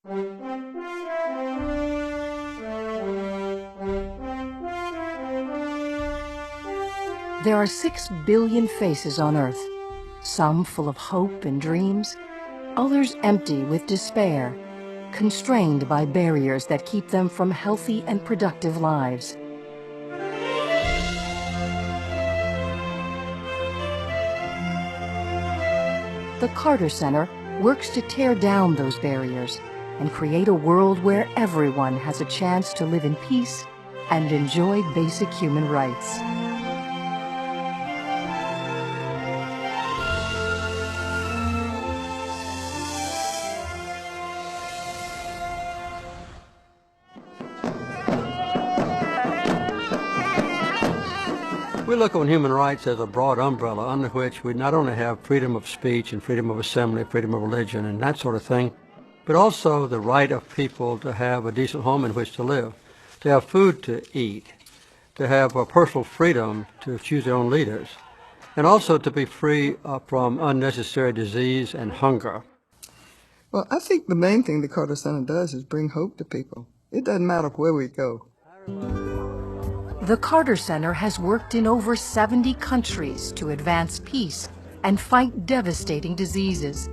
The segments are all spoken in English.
There are 6 billion faces on Earth, some full of hope and dreams, others empty with despair, constrained by barriers that keep them from healthy and productive lives. The Carter Center works to tear down those barriers and create a world where everyone has a chance to live in peace and enjoy basic human rights. We look on human rights as a broad umbrella under which we not only have freedom of speech and freedom of assembly, freedom of religion and that sort of thing, but also the right of people to have a decent home in which to live, to have food to eat, to have a personal freedom to choose their own leaders, and also to be free from unnecessary disease and hunger. Well, I think the main thing the Carter Center does is bring hope to people. It doesn't matter where we go. The Carter Center has worked in over 70 countries to advance peace and fight devastating diseases.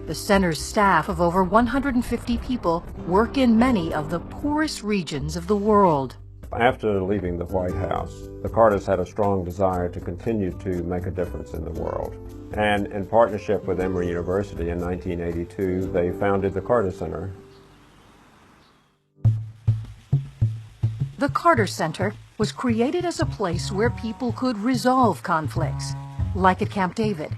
The center's staff of over 150 people work in many of the poorest regions of the world. After leaving the White House, the Carters had a strong desire to continue to make a difference in the world. And in partnership with Emory University in 1982, they founded the Carter Center. The Carter Center was created as a place where people could resolve conflicts, like at Camp David.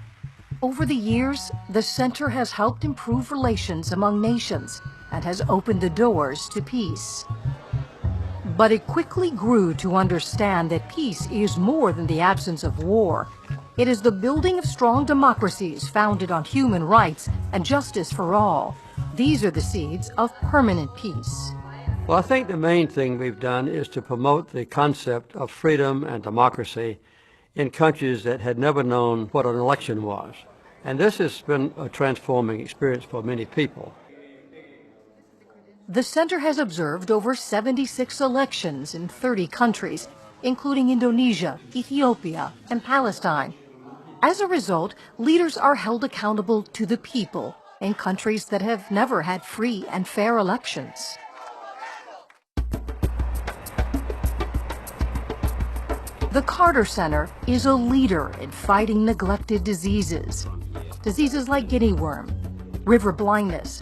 Over the years, the center has helped improve relations among nations and has opened the doors to peace. But it quickly grew to understand that peace is more than the absence of war. It is the building of strong democracies founded on human rights and justice for all. These are the seeds of permanent peace. Well, I think the main thing we've done is to promote the concept of freedom and democracy in countries that had never known what an election was. And this has been a transforming experience for many people. The center has observed over 76 elections in 30 countries, including Indonesia, Ethiopia, and Palestine. As a result, leaders are held accountable to the people in countries that have never had free and fair elections. The Carter Center is a leader in fighting neglected diseases. Diseases like guinea worm, river blindness,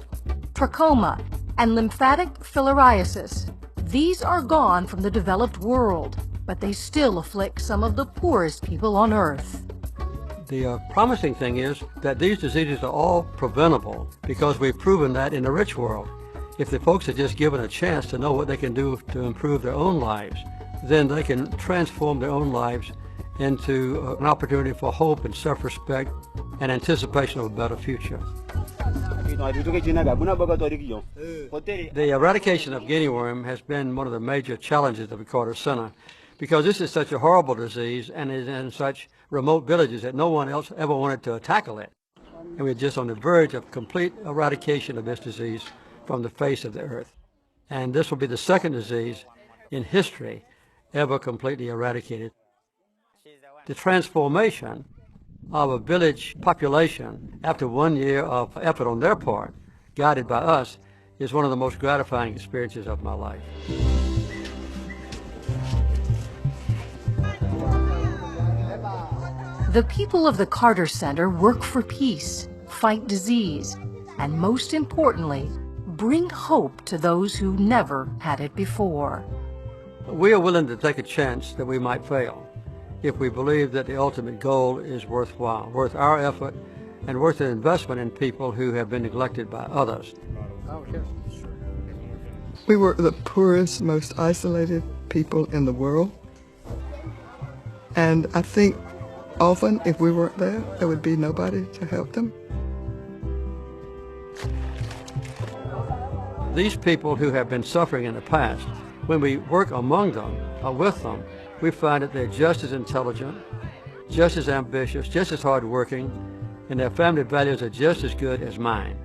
trachoma, and lymphatic filariasis. These are gone from the developed world, but they still afflict some of the poorest people on Earth. The promising thing is that these diseases are all preventable because we've proven that in the rich world. If the folks are just given a chance to know what they can do to improve their own lives, then they can transform their own lives into an opportunity for hope and self-respect and anticipation of a better future. The eradication of guinea worm has been one of the major challenges of the Carter Center because this is such a horrible disease and is in such remote villages that no one else ever wanted to tackle it. And we're just on the verge of complete eradication of this disease from the face of the earth. And this will be the second disease in history ever completely eradicated. The transformation of a village population after 1 year of effort on their part, guided by us, is one of the most gratifying experiences of my life. The people of the Carter Center work for peace, fight disease, and most importantly, bring hope to those who never had it before. We are willing to take a chance that we might fail if we believe that the ultimate goal is worthwhile, worth our effort, and worth an investment in people who have been neglected by others. We were the poorest, most isolated people in the world. And I think often if we weren't there, there would be nobody to help them. These people who have been suffering in the past, when we work among them or with them, we find that they're just as intelligent, just as ambitious, just as hardworking, and their family values are just as good as mine.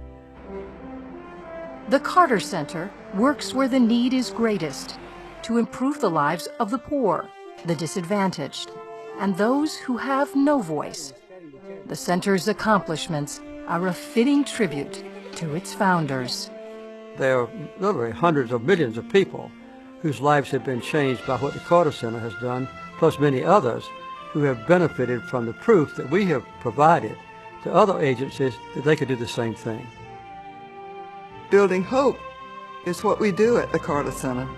The Carter Center works where the need is greatest to improve the lives of the poor, the disadvantaged, and those who have no voice. The center's accomplishments are a fitting tribute to its founders. There are literally hundreds of millions of people whose lives have been changed by what the Carter Center has done, plus many others who have benefited from the proof that we have provided to other agencies that they could do the same thing. Building hope is what we do at the Carter Center.